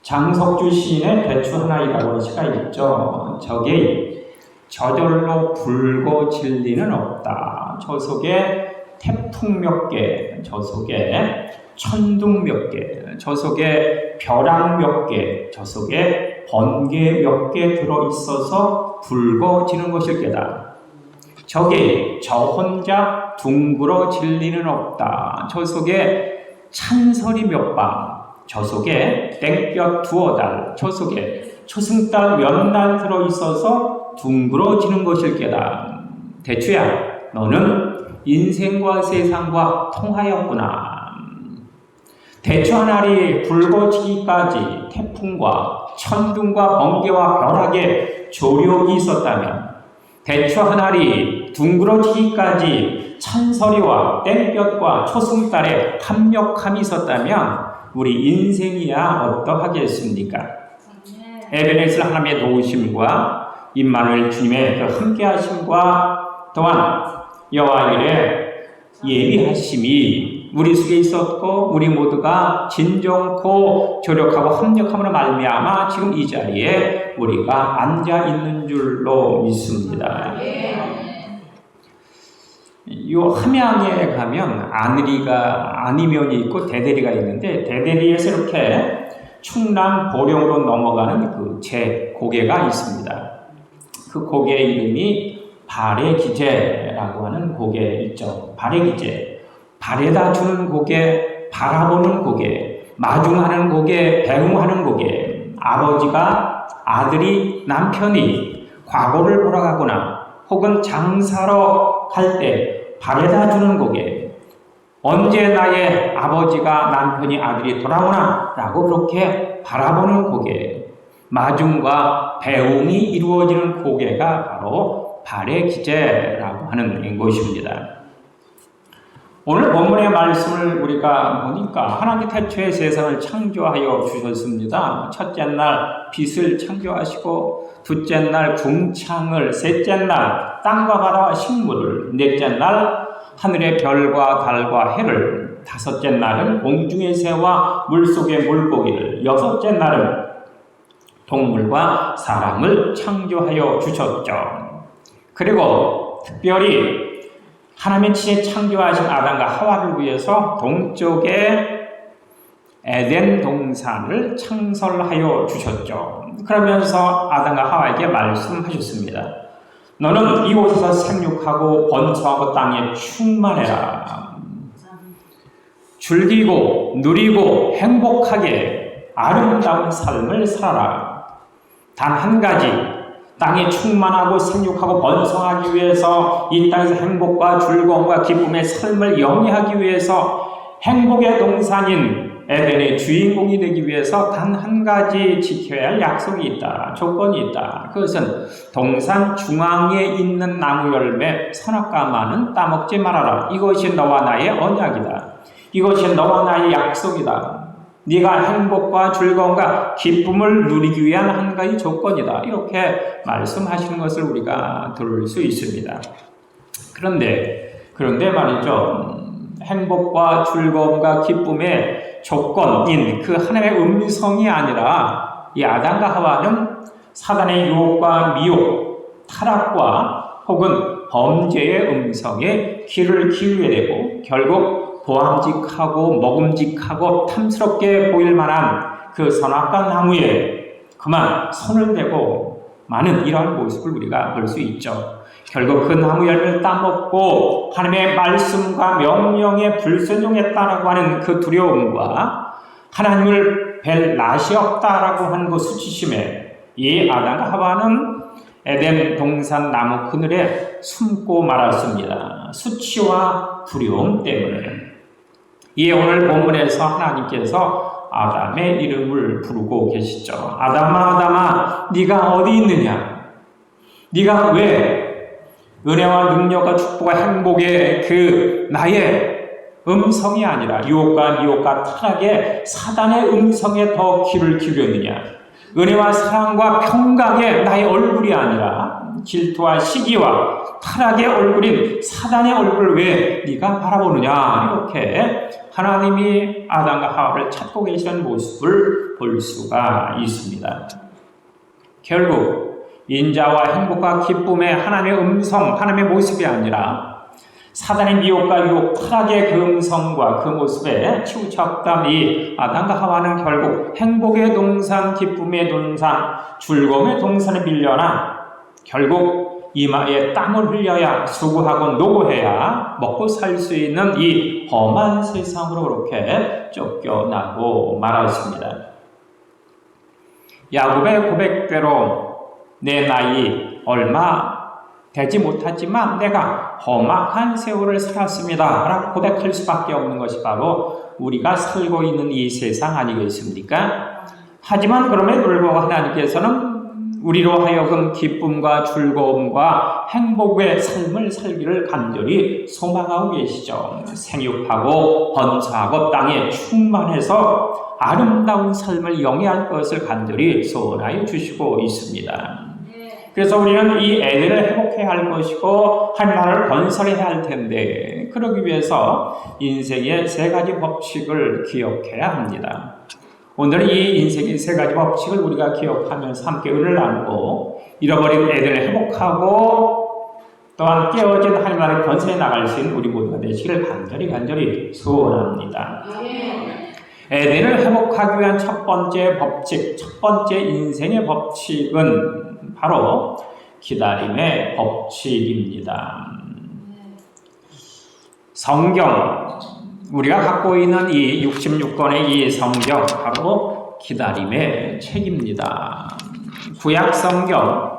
장석주 시인의 대추 하나이라고 하는 시가 있죠. 저게 저절로 불고 진리는 없다. 저 속에 태풍 몇 개, 저 속에 천둥 몇 개, 저 속에 벼락 몇 개, 저 속에 번개 몇 개 들어있어서 불거지는 것일 게다. 저게 저 혼자 둥그러질 리는 없다. 저 속에 찬설이 몇 방, 저 속에 땡볕 두어 달, 저 속에 초승달 몇 날 들어있어서 둥그러지는 것일 게다. 대추야, 너는 인생과 세상과 통하였구나. 대추 한 알이 붉어지기까지 태풍과 천둥과 번개와 벼락의 조력이 있었다면, 대추 한 알이 둥그러지기까지 찬서리와 땡볕과 초승달의 합력함이 있었다면 우리 인생이야 어떠하겠습니까? 에베네zer 하나님의 도우심과 임마누엘 주님의 그 함께하심과 또한 여호와 일의 예비하심이 우리 속에 있었고, 우리 모두가 진정코 조력하고 합력함으로 말미암아 지금 이 자리에 우리가 앉아 있는 줄로 믿습니다. 이 함양에 가면 안이면이 있고 대대리가 있는데, 대대리에서 이렇게 충남 보령으로 넘어가는 그 제 고개가 있습니다. 그 고개 이름이 발해기제라고 하는 고개 있죠. 발해기제. 발에다 주는 고개, 바라보는 고개, 마중하는 고개, 배웅하는 고개. 아버지가 아들이 남편이 과거를 돌아가거나 혹은 장사로 갈 때 발에다 주는 고개. 언제 나의 아버지가 남편이 아들이 돌아오나 라고 그렇게 바라보는 고개. 마중과 배웅이 이루어지는 고개가 바로 발해기제라고 하는 것입니다. 오늘 본문의 말씀을 우리가 보니까 하나님 태초에 세상을 창조하여 주셨습니다. 첫째 날 빛을 창조하시고, 둘째 날 궁창을, 셋째 날 땅과 바다와 식물을, 넷째 날 하늘의 별과 달과 해를, 다섯째 날은 공중의 새와 물속의 물고기를, 여섯째 날은 동물과 사람을 창조하여 주셨죠. 그리고 특별히 하나님의 친히 창조하신 아담과 하와를 위해서 동쪽에 에덴 동산을 창설하여 주셨죠. 그러면서 아담과 하와에게 말씀하셨습니다. 너는 이곳에서 생육하고 번성하고 땅에 충만해라. 즐기고 누리고 행복하게 아름다운 삶을 살아라. 단 한 가지, 땅이 충만하고 생육하고 번성하기 위해서, 이 땅에서 행복과 즐거움과 기쁨의 삶을 영위하기 위해서, 행복의 동산인 에덴의 주인공이 되기 위해서 단 한 가지 지켜야 할 약속이 있다. 조건이 있다. 그것은 동산 중앙에 있는 나무 열매 선악과만은 따먹지 말아라. 이것이 너와 나의 언약이다. 이것이 너와 나의 약속이다. 네가 행복과 즐거움과 기쁨을 누리기 위한 한 가지 조건이다. 이렇게 말씀하시는 것을 우리가 들을 수 있습니다. 그런데 말이죠. 행복과 즐거움과 기쁨의 조건인 그 하나님의 음성이 아니라 이 아담과 하와는 사단의 유혹과 미혹, 타락과 혹은 범죄의 음성에 귀를 기울이게 되고, 결국 보암직하고 먹음직하고 탐스럽게 보일 만한 그 선악과 나무에 그만 손을 대고 마는 이러한 모습을 우리가 볼 수 있죠. 결국 그 나무 열매를 따먹고 하나님의 말씀과 명령에 불순종했다라고 하는 그 두려움과 하나님을 뵐 낯이 없다라고 하는 그 수치심에 이 아담과 하와는 에덴 동산 나무 그늘에 숨고 말았습니다. 수치와 두려움 때문에. 이에 오늘 본문에서 하나님께서 아담의 이름을 부르고 계시죠. 아담아, 아담아, 네가 어디 있느냐? 네가 왜 은혜와 능력과 축복과 행복의 그 나의 음성이 아니라 유혹과 미혹과 타락의 사단의 음성에 더 귀를 기울였느냐? 은혜와 사랑과 평강의 나의 얼굴이 아니라 질투와 시기와 타락의 얼굴인 사단의 얼굴을 왜 네가 바라보느냐? 이렇게 하나님이 아담과 하와를 찾고 계시는 모습을 볼 수가 있습니다. 결국 인자와 행복과 기쁨의 하나님의 음성, 하나님의 모습이 아니라 사단의 미혹과 유혹, 타락의 그 음성과 그 모습에 치우쳤던 이 아담과 하와는 결국 행복의 동산, 기쁨의 동산, 즐거움의 동산에 밀려나 결국 이마에 땀을 흘려야 수고하고 노고해야 먹고 살 수 있는 이 험한 세상으로 그렇게 쫓겨나고 말았습니다. 야곱의 고백대로 내 나이 얼마 되지 못하지만 내가 험악한 세월을 살았습니다 라고 고백할 수밖에 없는 것이 바로 우리가 살고 있는 이 세상 아니겠습니까? 하지만 그럼에도 불구하고 하나님께서는 우리로 하여금 기쁨과 즐거움과 행복의 삶을 살기를 간절히 소망하고 계시죠. 생육하고 번성하고 땅에 충만해서 아름다운 삶을 영위할 것을 간절히 소원하여 주시고 있습니다. 그래서 우리는 이 애들을 회복해야 할 것이고 하나님을 건설해야 할 텐데 그러기 위해서 인생의 세 가지 법칙을 기억해야 합니다. 오늘 이 인생의 세 가지 법칙을 우리가 기억하면서 함께 은혜를 나누고 잃어버린 애들을 회복하고 또한 깨어진 하나님을 건설해 나갈 수 있는 우리 모두가 되시기를 간절히 소원합니다. 애들을 회복하기 위한 첫 번째 법칙, 첫 번째 인생의 법칙은 바로 기다림의 법칙입니다. 성경, 우리가 갖고 있는 이 66권의 이 성경, 바로 기다림의 책입니다. 구약 성경,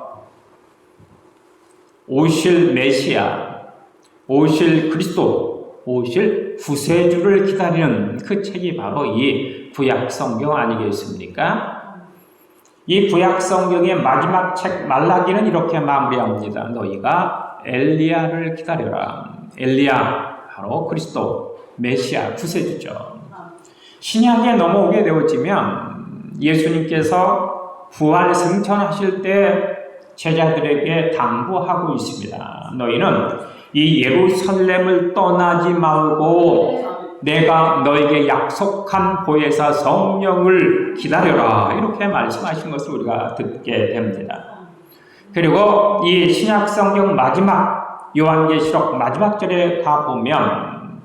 오실 메시아, 오실 그리스도, 오실 구세주를 기다리는 그 책이 바로 이 구약 성경 아니겠습니까? 이 구약 성경의 마지막 책 말라기는 이렇게 마무리합니다. 너희가 엘리야를 기다려라. 엘리야 바로 그리스도 메시아 구세주죠. 신약에 넘어오게 되어지면 예수님께서 부활 승천하실 때 제자들에게 당부하고 있습니다. 너희는 이 예루살렘을 떠나지 말고 내가 너에게 약속한 보혜사 성령을 기다려라 이렇게 말씀하신 것을 우리가 듣게 됩니다. 그리고 이 신약 성경 마지막 요한계시록 마지막 절에 가보면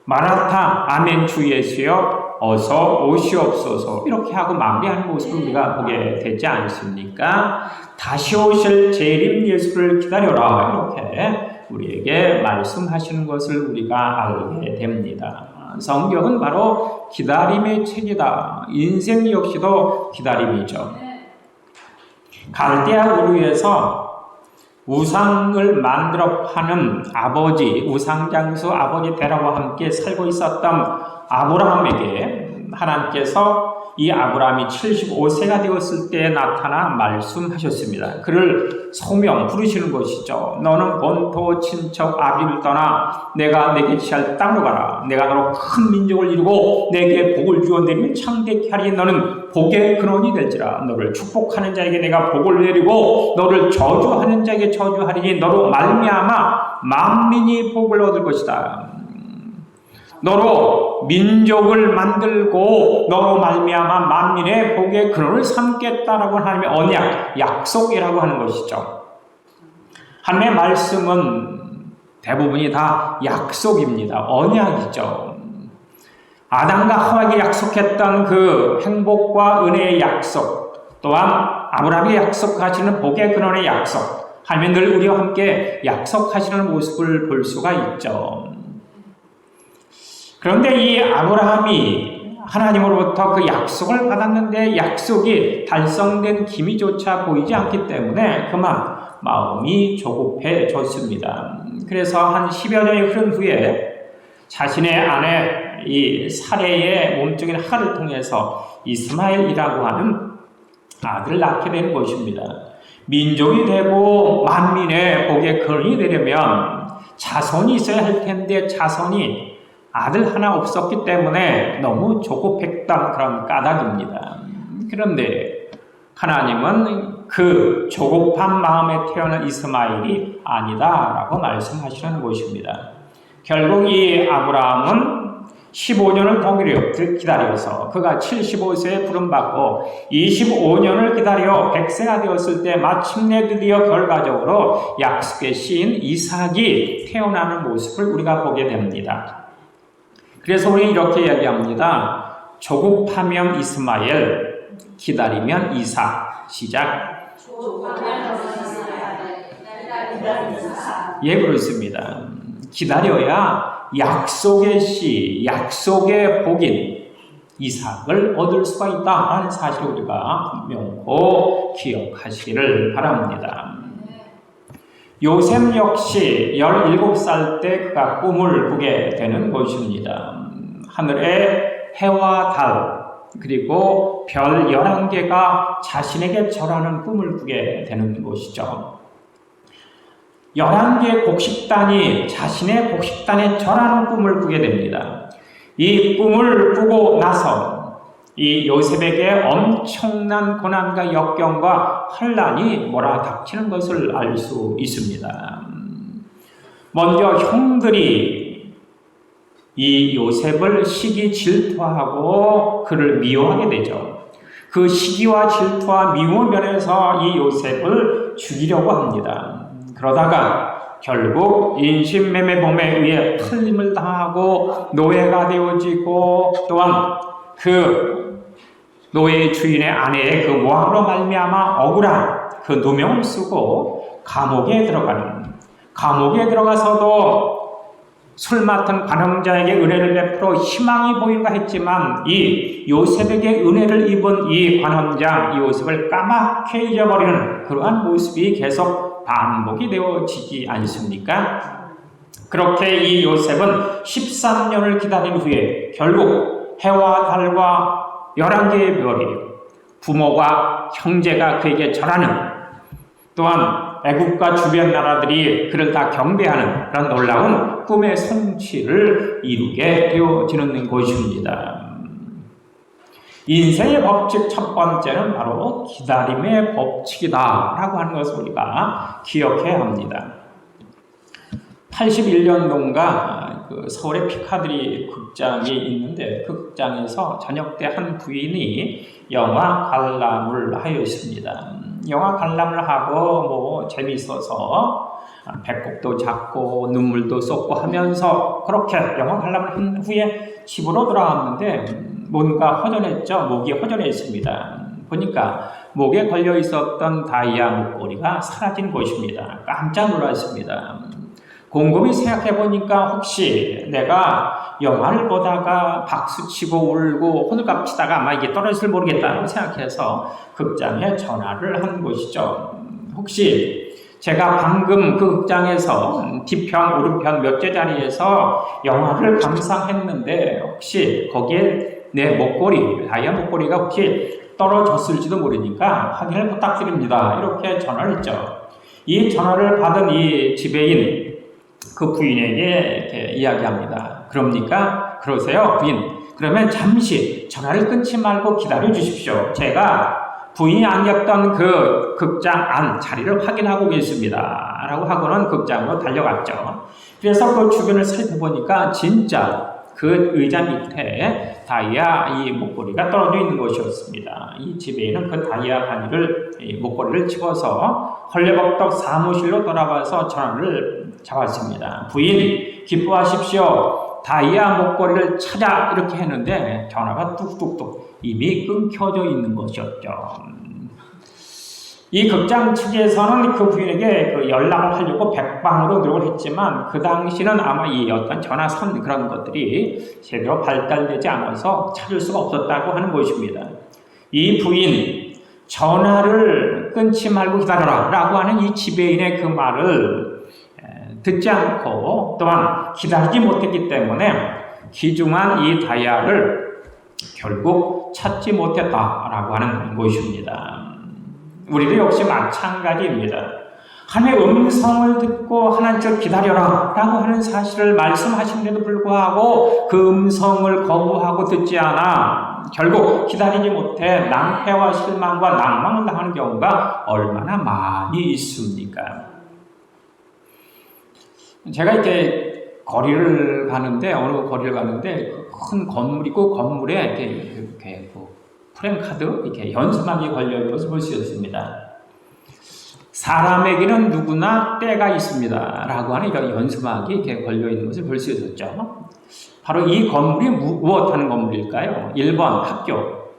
마라나타 아멘 주 예수여 어서 오시옵소서 이렇게 하고 마무리하는 모습을 우리가 보게 되지 않습니까? 다시 오실 재림 예수를 기다려라 이렇게 우리에게 말씀하시는 것을 우리가 알게 됩니다. 성경은 바로 기다림의 책이다. 인생 역시도 기다림이죠. 갈대아 우르에서 우상을 만들어 파는 아버지, 우상장수 아버지 데라와 함께 살고 있었던 아브라함에게 하나님께서 이 아브라함이 75세가 되었을 때 나타나 말씀하셨습니다. 그를 소명 부르시는 것이죠. 너는 본토 친척 아비를 떠나 내가 내게 지할 땅으로 가라. 내가 너로 큰 민족을 이루고 내게 복을 주어 내리면 창대케 하리. 너는 복의 근원이 될지라. 너를 축복하는 자에게 내가 복을 내리고 너를 저주하는 자에게 저주하리니 너로 말미암아 만민이 복을 얻을 것이다. 너로 민족을 만들고 너로 말미암아 만민의 복의 근원을 삼겠다라고 하나님의 언약, 약속이라고 하는 것이죠. 하나님의 말씀은 대부분이 다 약속입니다. 언약이죠. 아담과 하와에게 약속했던 그 행복과 은혜의 약속, 또한 아브라함이 약속하시는 복의 근원의 약속, 하나님은 늘 우리와 함께 약속하시는 모습을 볼 수가 있죠. 그런데 이 아브라함이 하나님으로부터 그 약속을 받았는데 약속이 달성된 기미조차 보이지 않기 때문에 그만 마음이 조급해졌습니다. 그래서 한 10여 년이 흐른 후에 자신의 아내 이 사레의 몸종인 하가를 통해서 이스마엘이라고 하는 아들을 낳게 된 것입니다. 민족이 되고 만민의 복의 근원이 되려면 자손이 있어야 할 텐데 자손이 아들 하나 없었기 때문에 너무 조급했던 그런 까닭입니다. 그런데 하나님은 그 조급한 마음에 태어난 이스마엘이 아니다라고 말씀하시는 것입니다. 결국 이 아브라함은 15년을 더 기다려서 그가 75세에 부름받고 25년을 기다려 100세가 되었을 때 마침내 드디어 결과적으로 약속의 씨인 이삭이 태어나는 모습을 우리가 보게 됩니다. 그래서 우리 이렇게 이야기합니다. 조급하면 이스마엘, 기다리면 이삭. 시작. 예, 그렇습니다. 기다려야 약속의 씨, 약속의 복인 이삭을 얻을 수가 있다는 사실을 우리가 분명히 기억하시기를 바랍니다. 요셉 역시 17살 때 그가 꿈을 꾸게 되는 것입니다. 하늘에 해와 달 그리고 별 11개가 자신에게 절하는 꿈을 꾸게 되는 것이죠. 11개의 곡식단이 자신의 곡식단에 절하는 꿈을 꾸게 됩니다. 이 꿈을 꾸고 나서 이 요셉에게 엄청난 고난과 역경과 환난이 몰아닥치는 것을 알 수 있습니다. 먼저 형들이 이 요셉을 시기 질투하고 그를 미워하게 되죠. 그 시기와 질투와 미움 면에서 이 요셉을 죽이려고 합니다. 그러다가 결국 인신매매범에 의해 팔림을 당하고 노예가 되어지고 또한 그 노예 주인의 아내의 그 모함으로 말미암아 억울한 그 누명을 쓰고 감옥에 들어가서도 술 맡은 관원장에게 은혜를 베풀어 희망이 보인가 했지만 이 요셉에게 은혜를 입은 이 관원장 요셉을 까맣게 잊어버리는 그러한 모습이 계속 반복이 되어지지 않습니까? 그렇게 이 요셉은 13년을 기다린 후에 결국 해와 달과 11개의 별이 부모가 형제가 그에게 절하는 또한 애국과 주변 나라들이 그를 다 경배하는 그런 놀라운 꿈의 성취를 이루게 되어지는 것입니다. 인생의 법칙 첫 번째는 바로 기다림의 법칙이다라고 하는 것을 우리가 기억해야 합니다. 81년도인가 그 서울의 피카디리 극장이 있는데 그 극장에서 저녁 때 한 부인이 영화 관람을 하였습니다. 영화 관람을 하고 재미있어서 배꼽도 잡고 눈물도 쏟고 하면서 그렇게 영화 관람을 한 후에 집으로 돌아왔는데 뭔가 허전했죠. 목이 허전했습니다. 보니까 목에 걸려 있었던 다이아 목걸이가 사라진 것입니다. 깜짝 놀랐습니다. 곰곰이 생각해 보니까 혹시 내가 영화를 보다가 박수치고 울고 호들갑 치다가 아마 이게 떨어질지 모르겠다고 생각해서 극장에 전화를 한 것이죠. 혹시 제가 방금 그 극장에서 뒤편, 오른편 몇 개 자리에서 영화를 감상했는데 혹시 거기에 내 목걸이, 다이아 목걸이가 혹시 떨어졌을지도 모르니까 확인을 부탁드립니다. 이렇게 전화를 했죠. 이 전화를 받은 이 지배인 그 부인에게 이렇게 이야기합니다. 그럽니까? 그러세요, 부인. 그러면 잠시 전화를 끊지 말고 기다려 주십시오. 제가 부인이 앉았던 그 극장 안 자리를 확인하고 있습니다. 라고 하고는 극장으로 달려갔죠. 그래서 그 주변을 살펴보니까 진짜 그 의자 밑에 다이아 이 목걸이가 떨어져 있는 것이었습니다. 이 지배인은 그 다이아 바니를 목걸이를 집어서 헐레벌떡 사무실로 돌아와서 전화를 잡았습니다. 부인 기뻐하십시오. 다이아 목걸이를 찾아 이렇게 했는데 전화가 뚝뚝뚝 이미 끊겨져 있는 것이었죠. 이 극장 측에서는 그 부인에게 그 연락을 하려고 백방으로 노력을 했지만 그 당시는 아마 이 어떤 전화선 그런 것들이 제대로 발달되지 않아서 찾을 수가 없었다고 하는 것입니다. 이 부인 전화를 끊지 말고 기다려라 라고 하는 이 지배인의 그 말을 듣지 않고 또한 기다리지 못했기 때문에 귀중한 이 다이아를 결국 찾지 못했다라고 하는 것입니다. 우리도 역시 마찬가지입니다. 하나님의 음성을 듣고 하나님을 기다려라 라고 하는 사실을 말씀하신데도 불구하고 그 음성을 거부하고 듣지 않아 결국 기다리지 못해 낭패와 실망과 낭망을 당하는 경우가 얼마나 많이 있습니까? 제가 이렇게 거리를 가는데, 어느 거리를 가는데 큰 건물이 있고 건물에 이렇게 프랭카드 이렇게 현수막이 걸려 있는 것을 볼 수 있습니다. 사람에게는 누구나 때가 있습니다. 라고 하는 이런 현수막이 이렇게 걸려 있는 것을 볼 수 있었죠. 바로 이 건물이 무엇 하는 건물일까요? 1번 학교,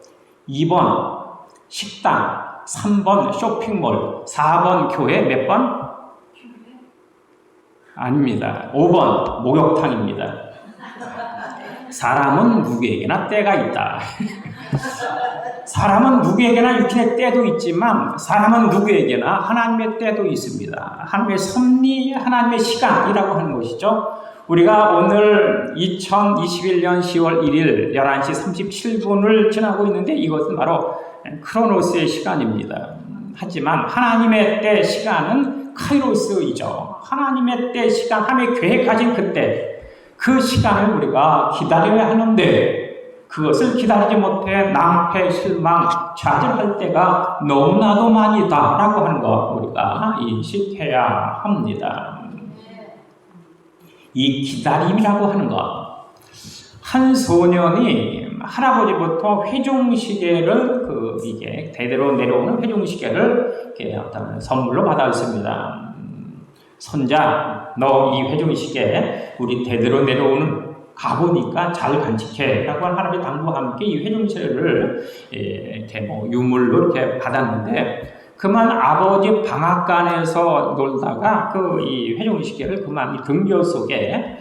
2번 식당, 3번 쇼핑몰, 4번 교회, 몇 번? 아닙니다. 5번 목욕탕입니다. 사람은 누구에게나 때가 있다. 사람은 누구에게나 육신의 때도 있지만 사람은 누구에게나 하나님의 때도 있습니다. 하나님의 섭리, 하나님의 시간이라고 하는 것이죠. 우리가 오늘 2021년 10월 1일 11시 37분을 지나고 있는데 이것은 바로 크로노스의 시간입니다. 하지만 하나님의 때 시간은 카이로스이죠. 하나님의 때 시간, 하나님의 계획하신 그때 그 시간을 우리가 기다려야 하는데 그것을 기다리지 못해 낭패, 실망, 좌절할 때가 너무나도 많이다라고 하는 것 우리가 인식해야 합니다. 이 기다림이라고 하는 것, 한 소년이 할아버지부터 회중시계를 이게 대대로 내려오는 회중시계를 이렇게 어떤 선물로 받았습니다. 손자, 너 이 회중시계 우리 대대로 내려오는 가보니까 잘 간직해 라고 한 할아버지 당부와 함께 이 회중시계를 이렇게 유물로 이렇게 받았는데 그만 아버지 방앗간에서 놀다가 이 회중시계를 그만 등교 속에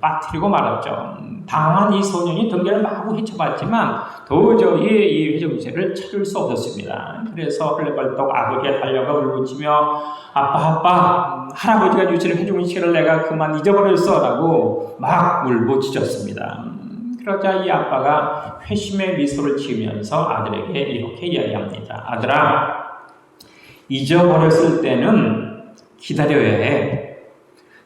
빠뜨리고 말았죠. 당한 이 소년이 등교를 마구 헤쳐봤지만 도저히 이 회중시계를 찾을 수 없었습니다. 그래서 헐레벌떡 아버지가 달려가 울부짖으며 아빠 할아버지가 주시는 회중시계를 내가 그만 잊어버렸어 라고 막 울부짖었습니다. 그러자 이 아빠가 회심의 미소를 지으면서 아들에게 이렇게 이야기합니다. 아들아, 잊어버렸을 때는 기다려야 해.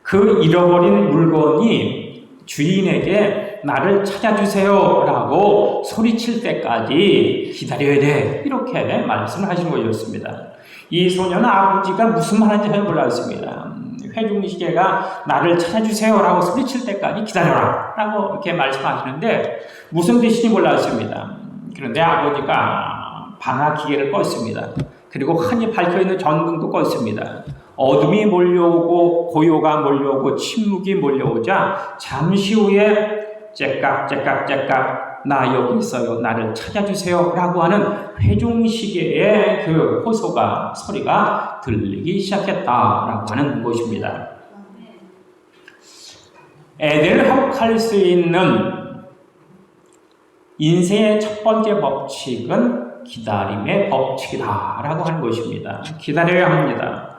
그 잃어버린 물건이 주인에게 나를 찾아주세요 라고 소리칠 때까지 기다려야 돼. 이렇게 말씀을 하신 것이었습니다. 이 소년은 아버지가 무슨 말인지 잘 몰랐습니다. 회중시계가 나를 찾아주세요 라고 소리칠 때까지 기다려라 라고 이렇게 말씀하시는데 무슨 뜻인지 몰랐습니다. 그런데 아버지가 방화기계를 껐습니다. 그리고 흔히 밝혀있는 전등도 껐습니다. 어둠이 몰려오고 고요가 몰려오고 침묵이 몰려오자 잠시 후에 째깍째깍째깍 나 여기 있어요. 나를 찾아주세요 라고 하는 회중시계의 그 호소가 소리가 들리기 시작했다라고 하는 것입니다. 애들을 합할 수 있는 인생의 첫 번째 법칙은 기다림의 법칙이다라고 하는 것입니다. 기다려야 합니다.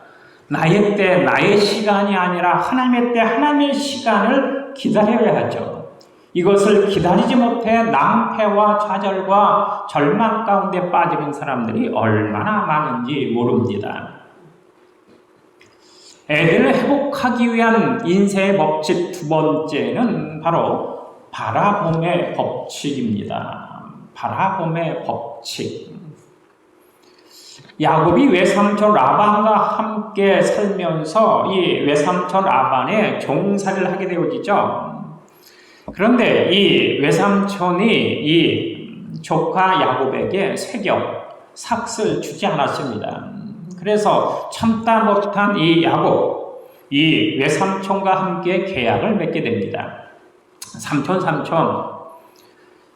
나의 때, 나의 시간이 아니라 하나님의 때, 하나님의 시간을 기다려야 하죠. 이것을 기다리지 못해 낭패와 좌절과 절망 가운데 빠지는 사람들이 얼마나 많은지 모릅니다. 애들을 회복하기 위한 인생의 법칙 두 번째는 바로 바라봄의 법칙입니다. 바라봄의 법칙. 야곱이 외삼촌 라반과 함께 살면서 이 외삼촌 라반의 종살이를 하게 되어지죠. 그런데 이 외삼촌이 이 조카 야곱에게 삭을 주지 않았습니다. 그래서 참다 못한 이 야곱, 이 외삼촌과 함께 계약을 맺게 됩니다. 삼촌,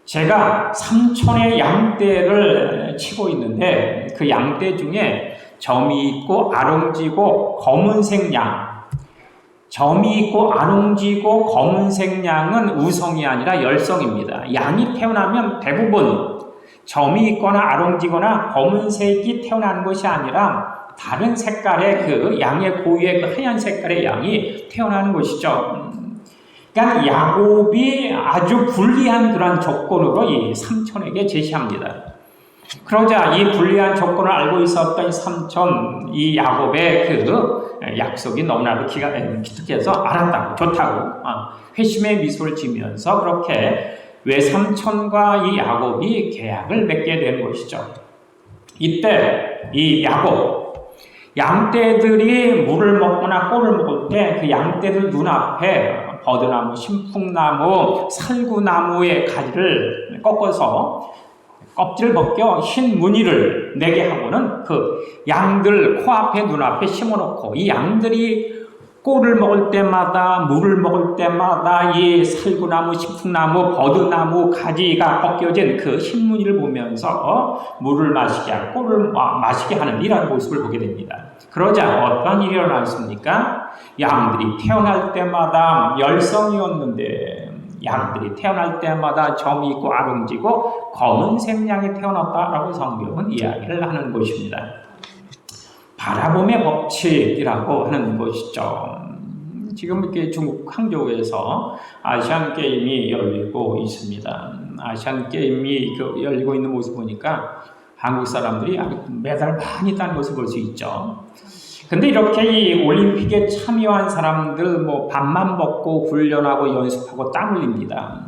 제가 삼촌의 양떼를 치고 있는데 그 양떼 중에 점이 있고 아롱지고 검은색 양, 점이 있고 아롱지고 검은색 양은 우성이 아니라 열성입니다. 양이 태어나면 대부분 점이 있거나 아롱지거나 검은색이 태어나는 것이 아니라 다른 색깔의 그 양의 고유의 그 하얀 색깔의 양이 태어나는 것이죠. 그러니까 야곱이 아주 불리한 그런 조건으로 이 삼촌에게 제시합니다. 그러자 이 불리한 조건을 알고 있었던 이 삼촌, 이 야곱의 그 약속이 너무나도 기특해서 알았다고, 좋다고 회심의 미소를 지면서 그렇게 외삼촌과 이 야곱이 계약을 맺게 된 것이죠. 이때 이 야곱, 양떼들이 물을 먹거나 꼴을 먹을 때 그 양떼들 눈앞에 버드나무, 신풍나무, 살구나무의 가지를 꺾어서 껍질을 벗겨 흰 무늬를 내게 하고는 그 양들 코앞에 눈앞에 심어놓고 이 양들이 꼴을 먹을 때마다 물을 먹을 때마다 이 살구나무, 신풍나무, 버드나무 가지가 벗겨진 그 흰무늬를 보면서 물을 마시게 하고 꼴을 마시게 하는 이런 모습을 보게 됩니다. 그러자 어떤 일이 일어났습니까? 양들이 태어날 때마다 열성이었는데 양들이 태어날 때마다 점이 있고 아름지고 검은색 양이 태어났다라고 성경은 이야기를 하는 것입니다. 바라봄의 법칙이라고 하는 것이죠. 지금 이렇게 중국 항저우에서 아시안 게임이 열리고 있습니다. 아시안 게임이 열리고 있는 모습 보니까 한국 사람들이 메달 많이 딴 것을 볼 수 있죠. 근데 이렇게 이 올림픽에 참여한 사람들 밥만 먹고 훈련하고 연습하고 땀 흘립니다.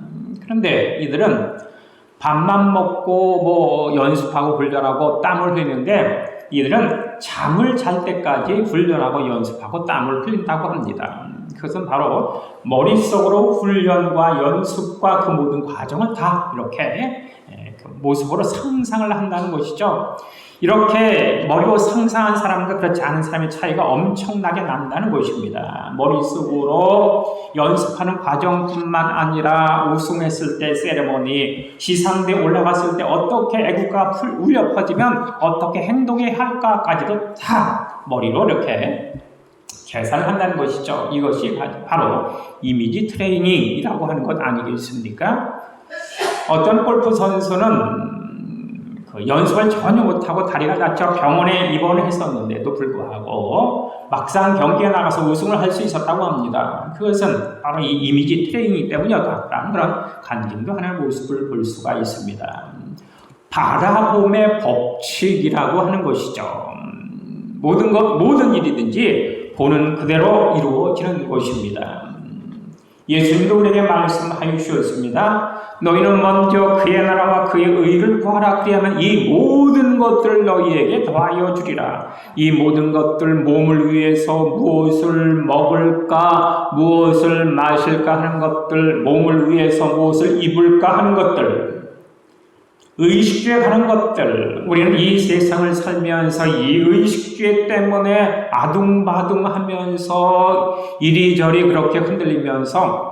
그런데 이들은 밥만 먹고 연습하고 훈련하고 땀을 흘리는데 이들은 잠을 잘 때까지 훈련하고 연습하고 땀을 흘린다고 합니다. 그것은 바로 머릿속으로 훈련과 연습과 그 모든 과정을 다 이렇게 그 모습으로 상상을 한다는 것이죠. 이렇게 머리로 상상한 사람과 그렇지 않은 사람의 차이가 엄청나게 난다는 것입니다. 머릿속으로 연습하는 과정뿐만 아니라 우승했을 때 세레모니, 시상대에 올라갔을 때 어떻게 애국가 울려 퍼지면 어떻게 행동해야 할까까지도 다 머리로 이렇게 계산을 한다는 것이죠. 이것이 바로 이미지 트레이닝이라고 하는 것 아니겠습니까? 어떤 골프 선수는 연습을 전혀 못하고 다리가 다쳐 병원에 입원을 했었는데도 불구하고 막상 경기에 나가서 우승을 할 수 있었다고 합니다. 그것은 바로 이 이미지 트레이닝 때문이었다라는 그런 간증도 하나의 모습을 볼 수가 있습니다. 바라봄의 법칙이라고 하는 것이죠. 모든 일이든지 보는 그대로 이루어지는 것입니다. 예수님도 우리에게 말씀하여 주셨습니다. 너희는 먼저 그의 나라와 그의 의를 구하라. 그리하면 이 모든 것들을 너희에게 더하여 주리라. 이 모든 것들, 몸을 위해서 무엇을 먹을까, 무엇을 마실까 하는 것들, 몸을 위해서 무엇을 입을까 하는 것들, 의식주에 관한 것들, 우리는 이 세상을 살면서 이 의식주의 때문에 아둥바둥하면서 이리저리 그렇게 흔들리면서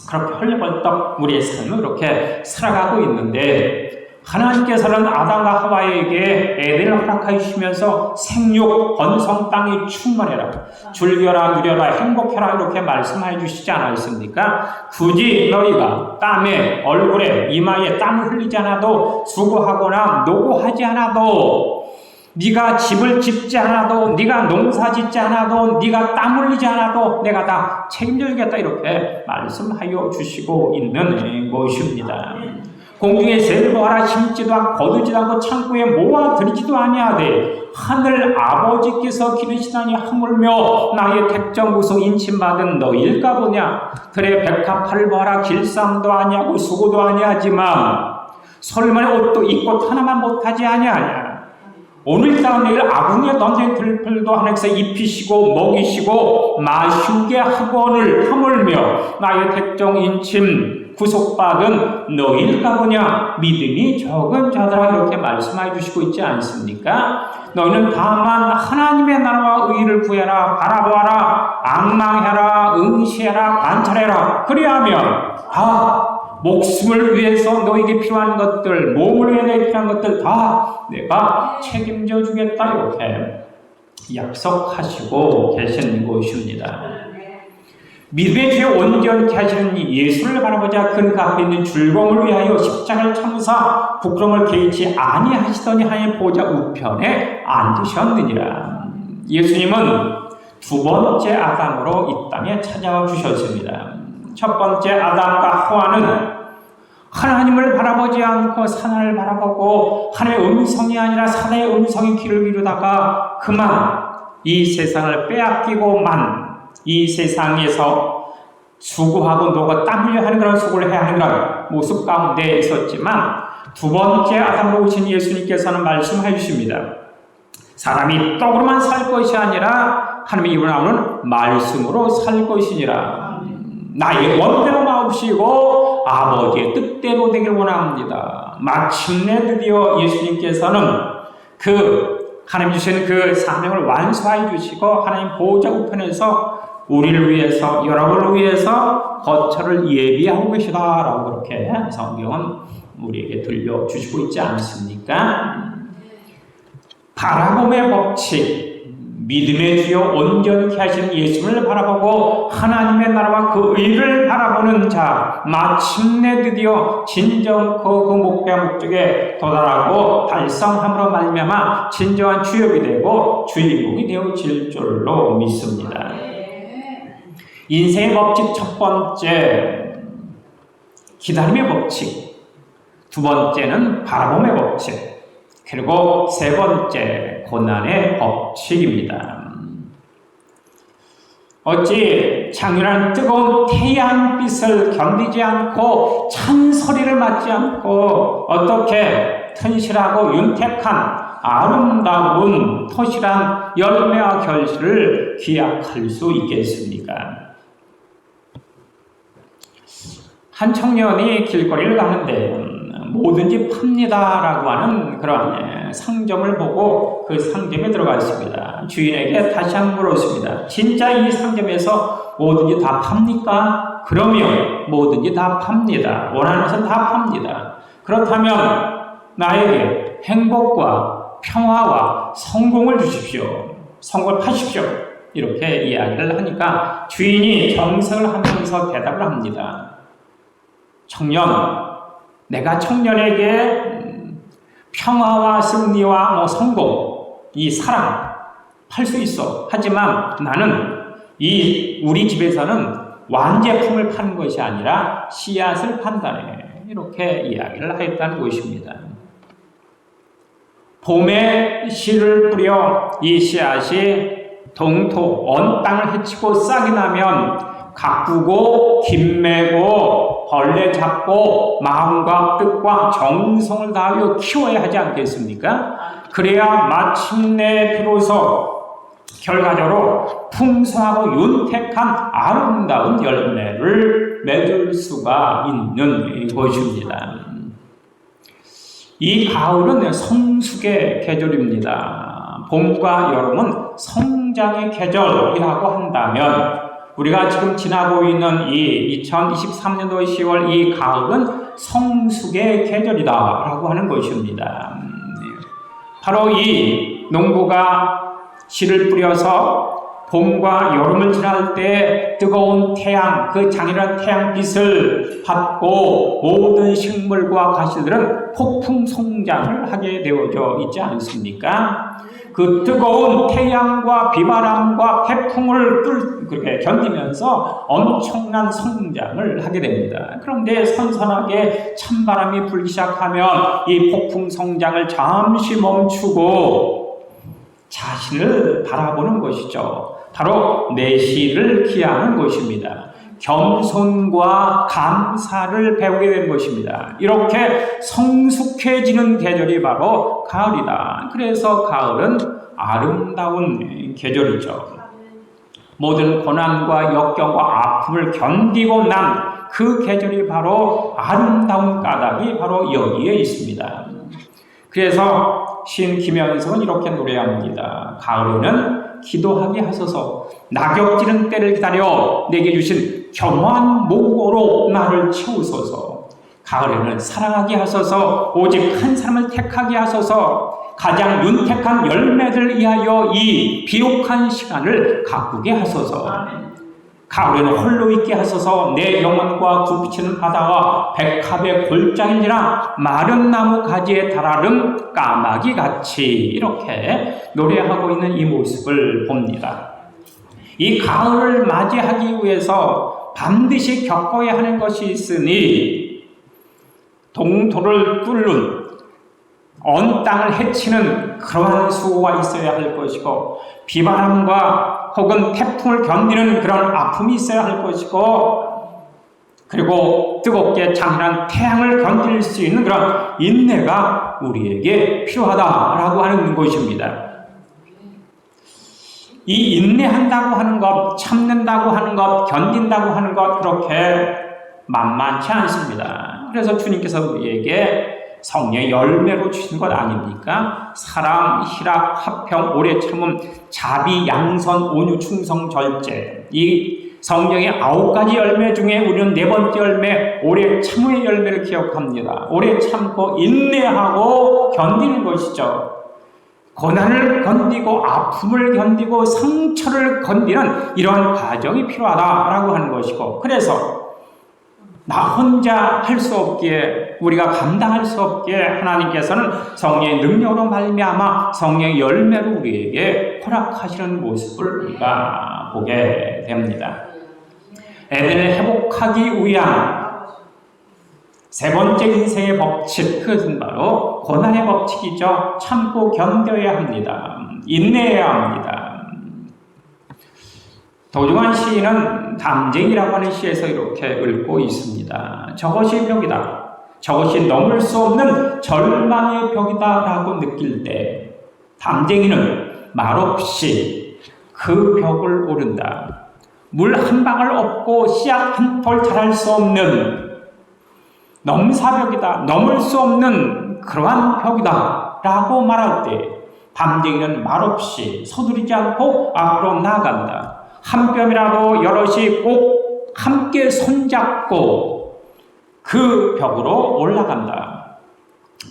그렇게 헐레벌떡 우리의 삶을 그렇게 살아가고 있는데 하나님께서는 아담과 하와에게 에덴을 허락하여 주시면서 생육, 번성, 땅이 충만해라, 즐겨라, 누려라, 행복해라 이렇게 말씀해 주시지 않았습니까? 굳이 너희가 땀에, 얼굴에, 이마에 땀을 흘리지 않아도, 수고하거나 노고하지 않아도, 네가 집을 짓지 않아도, 네가 농사 짓지 않아도, 네가 땀 흘리지 않아도 내가 다 책임져 주겠다 이렇게 말씀하여 주시고 있는 것입니다. 공중에 새를 보아라. 심지도 않고 거두지도 않고 창고에 모아들이지도 아니하되 하늘 아버지께서 기르시다니 하물며 나의 택정 우성 인침받은 너일까 보냐. 그래 백합화를 보아라. 길쌈도 아니하고 수고도 아니하지만 솔만의 옷도 입고 하나만 못하지 아니하냐. 오늘따라 내일 아궁이에 던진 들풀도 하나님께서 입히시고 먹이시고 마시게 하거늘 하물며 나의 택정 인침 구속받은 너희일까 보냐. 믿음이 적은 자들아 이렇게 말씀해 주시고 있지 않습니까? 너희는 다만 하나님의 나라와 의를 구해라. 바라보아라. 앙망해라. 응시해라. 관찰해라. 그리하면 목숨을 위해서 너에게 필요한 것들, 몸을 위해 너에게 필요한 것들 다 내가 책임져 주겠다 이렇게 약속하시고 계신 것입니다. 믿음의 죄 온전케 하시는 예수를 바라보자. 그 앞에 있는 즐거움을 위하여 십자가를 참으사 부끄러움을 개의치 아니하시더니 하나님의 보좌 우편에 앉으셨느니라. 예수님은 두 번째 아담으로 이 땅에 찾아와 주셨습니다. 첫 번째 아담과 하와는 하나님을 바라보지 않고 사단을 바라보고 하나님의 음성이 아니라 사단의 음성이 귀를 기르다가 그만 이 세상을 빼앗기고만 이 세상에서 수고하고 노고 땀 흘려 하는 그런 수고를 해야 하는 그런 모습 가운데 있었지만 두 번째 아담으로 오신 예수님께서는 말씀해 주십니다. 사람이 떡으로만 살 것이 아니라 하나님의 입으로 나오는 말씀으로 살 것이니라. 나의 원대로 마옵시고 아버지의 뜻대로 되길 원합니다. 마침내 드디어 예수님께서는 하나님 주신 그 사명을 완수하여 주시고 하나님 보호자 우편에서 우리를 위해서, 여러분을 위해서 거처를 예비하고 계시다라고 그렇게 성경은 우리에게 들려주시고 있지 않습니까? 바라봄의 법칙, 믿음의 주여 온전케 하신 예수를 바라보고 하나님의 나라와 그 의를 바라보는 자, 마침내 드디어 진정코 그 목적에 도달하고 달성함으로 말미암아 진정한 주역이 되고 주인공이 되어질 줄로 믿습니다. 인생의 법칙 첫 번째, 기다림의 법칙. 두 번째는 바라봄의 법칙. 그리고 세 번째, 고난의 법칙입니다. 어찌 장렬한 뜨거운 태양빛을 견디지 않고 찬소리를 맞지 않고 어떻게 튼실하고 윤택한 아름다운 토실한 열매와 결실을 기약할 수 있겠습니까? 한 청년이 길거리를 가는데 뭐든지 팝니다라고 하는 그런 상점을 보고 그 상점에 들어갔습니다. 주인에게 다시 한번 물었습니다. 진짜 이 상점에서 뭐든지 다 팝니까? 그러면 뭐든지 다 팝니다. 원하는 것은 다 팝니다. 그렇다면 나에게 행복과 평화와 성공을 주십시오. 성공을 파십시오. 이렇게 이야기를 하니까 주인이 정색을 하면서 대답을 합니다. 청년, 내가 청년에게 평화와 승리와 성공, 이 사랑 팔 수 있어. 하지만 나는 우리 집에서는 완제품을 파는 것이 아니라 씨앗을 판다네. 이렇게 이야기를 하였다는 것입니다. 봄에 씨를 뿌려 이 씨앗이 동토, 언 땅을 헤치고 싹이 나면 가꾸고 김매고 벌레 잡고 마음과 뜻과 정성을 다하여 키워야 하지 않겠습니까? 그래야 마침내 비로소 결과적으로 풍성하고 윤택한 아름다운 열매를 맺을 수가 있는 것입니다. 이 가을은 성숙의 계절입니다. 봄과 여름은 성장의 계절이라고 한다면 우리가 지금 지나고 있는 이 2023년도 10월 이 가을은 성숙의 계절이다라고 하는 것입니다. 바로 이 농부가 씨를 뿌려서 봄과 여름을 지날 때 뜨거운 태양, 그 장렬한 태양빛을 받고 모든 식물과 가시들은 폭풍 성장을 하게 되어져 있지 않습니까? 그 뜨거운 태양과 비바람과 태풍을 그렇게 견디면서 엄청난 성장을 하게 됩니다. 그런데 선선하게 찬바람이 불기 시작하면 이 폭풍 성장을 잠시 멈추고 자신을 바라보는 것이죠. 바로 내시를 기하는 것입니다. 겸손과 감사를 배우게 된 것입니다. 이렇게 성숙해지는 계절이 바로 가을이다. 그래서 가을은 아름다운 계절이죠. 모든 고난과 역경과 아픔을 견디고 난 그 계절이 바로 아름다운 까닭이 바로 여기에 있습니다. 그래서 시인 김현성은 이렇게 노래합니다. 가을에는 기도하게 하소서, 낙엽지는 때를 기다려 내게 주신 겸허한 목으로 나를 채우소서. 가을에는 사랑하게 하소서, 오직 한 사람을 택하게 하소서, 가장 윤택한 열매를 위하여 이 비옥한 시간을 가꾸게 하소서. 가을에는 홀로 있게 하소서, 내 영혼과 굽히치는 바다와 백합의 골짜기니라 마른 나무 가지에 달아름 까마귀 같이. 이렇게 노래하고 있는 이 모습을 봅니다. 이 가을을 맞이하기 위해서 반드시 겪어야 하는 것이 있으니 동토를 뚫는 언 땅을 헤치는 그러한 수고가 있어야 할 것이고, 비바람과 혹은 태풍을 견디는 그런 아픔이 있어야 할 것이고, 그리고 뜨겁게 장렬한 태양을 견딜 수 있는 그런 인내가 우리에게 필요하다라고 하는 것입니다. 이 인내한다고 하는 것, 참는다고 하는 것, 견딘다고 하는 것 그렇게 만만치 않습니다. 그래서 주님께서 우리에게 성령의 열매로 주신 것 아닙니까? 사랑, 희락, 화평, 오래 참음, 자비, 양선, 온유, 충성, 절제. 이 성령의 9가지 열매 중에 우리는 4번째 열매, 오래 참음의 열매를 기억합니다. 오래 참고 인내하고 견디는 것이죠. 고난을 견디고 아픔을 견디고 상처를 견디는 이런 과정이 필요하다라고 하는 것이고, 그래서 나 혼자 할 수 없기에, 우리가 감당할 수 없기에 하나님께서는 성령의 능력으로 말미암아 성령의 열매로 우리에게 허락하시는 모습을 우리가 보게 됩니다. 애들을 회복하기 위한 3번째 인생의 법칙, 그것은 바로 고난의 법칙이죠. 참고 견뎌야 합니다. 인내해야 합니다. 도중환 시인은 담쟁이라고 하는 시에서 이렇게 읊고 있습니다. 저것이 벽이다. 저것이 넘을 수 없는 절망의 벽이다 라고 느낄 때 담쟁이는 말없이 그 벽을 오른다. 물 한 방울 없고 씨앗 한 톨 자랄 수 없는 넘사벽이다. 넘을 수 없는 그러한 벽이다 라고 말할 때 담쟁이는 말없이 서두르지 않고 앞으로 나아간다. 한 뼘이라도 여럿이 꼭 함께 손잡고 그 벽으로 올라간다.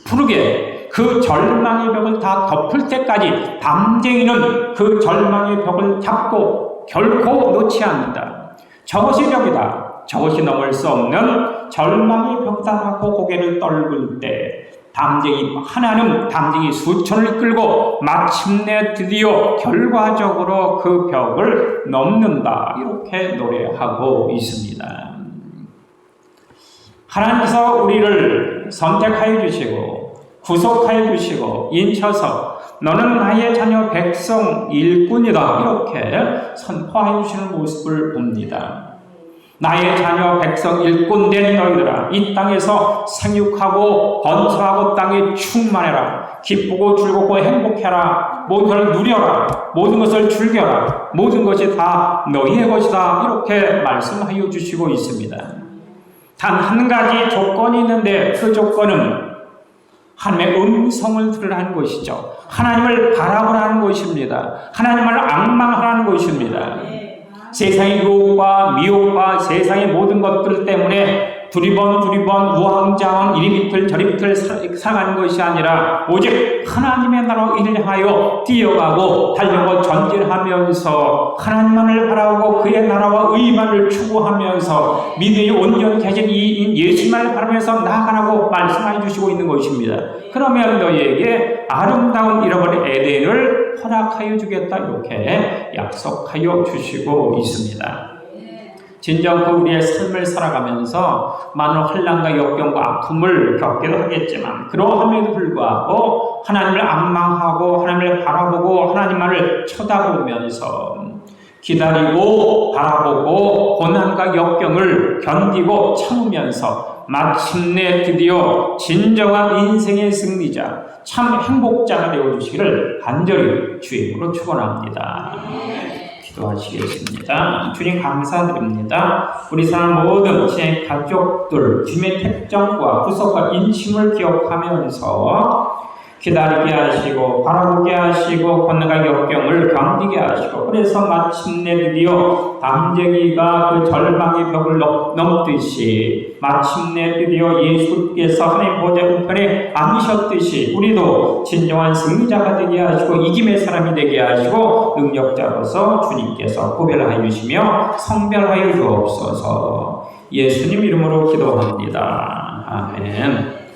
부르게 그 절망의 벽을 다 덮을 때까지 담쟁이는 그 절망의 벽을 잡고 결코 놓지 않는다. 저것이 벽이다. 저것이 넘을 수 없는 절망의 벽이다라고 고개를 떨굴 때 담쟁이 하나는 담쟁이 수천을 이끌고 마침내 드디어 결과적으로 그 벽을 넘는다. 이렇게 노래하고 있습니다. 하나님께서 우리를 선택하여 주시고 구속하여 주시고 인쳐서 너는 나의 자녀 백성 일꾼이다. 이렇게 선포하여 주시는 모습을 봅니다. 나의 자녀 백성 일꾼된 너희들아, 이 땅에서 생육하고 번성하고 땅에 충만해라. 기쁘고 즐겁고 행복해라. 모든 걸 누려라. 모든 것을 즐겨라. 모든 것이 다 너희의 것이다. 이렇게 말씀하여 주시고 있습니다. 단 한 가지 조건이 있는데 그 조건은 하나님의 음성을 들으라는 것이죠. 하나님을 바라보라는 것입니다. 하나님을 악망하라는 것입니다. 세상의 유혹과 미혹과 세상의 모든 것들 때문에 두리번 우왕좌왕 이리 비틀 저리 비틀 살아가는 것이 아니라 오직 하나님의 나라로 일하여 뛰어가고 달려고 전진하면서 하나님만을 바라보고 그의 나라와 의만을 추구하면서 믿음이 온전히 계신 이 예수만을 바라면서 나아가라고 말씀해 주시고 있는 것입니다. 그러면 너희에게 아름다운 잃어버린 에덴을 허락하여 주겠다 이렇게 약속하여 주시고 있습니다. 진정 그 우리의 삶을 살아가면서 많은 환난과 역경과 아픔을 겪기도 하겠지만 그러함에도 불구하고 하나님을 악망하고 하나님을 바라보고 하나님만을 쳐다보면서 기다리고 바라보고 고난과 역경을 견디고 참으면서 마침내 드디어 진정한 인생의 승리자 참 행복자가 되어주시기를 간절히 주의 이름으로 축원합니다. 기도하시겠습니다. 주님 감사드립니다. 우리 사람 모든 제 가족들 주님의 택정과 구속과 인심을 기억하면서 기다리게 하시고 바라보게 하시고 고난과 역경을 견디게 하시고 그래서 마침내 드디어 담쟁이가 그 절망의 벽을 넘듯이 마침내 드디어 예수께서 하나님 보좌 우편에 앉으셨듯이 우리도 진정한 승리자가 되게 하시고 이김의 사람이 되게 하시고 능력자로서 주님께서 구별하여 주시며 성별하여 주옵소서. 예수님 이름으로 기도합니다. 아멘.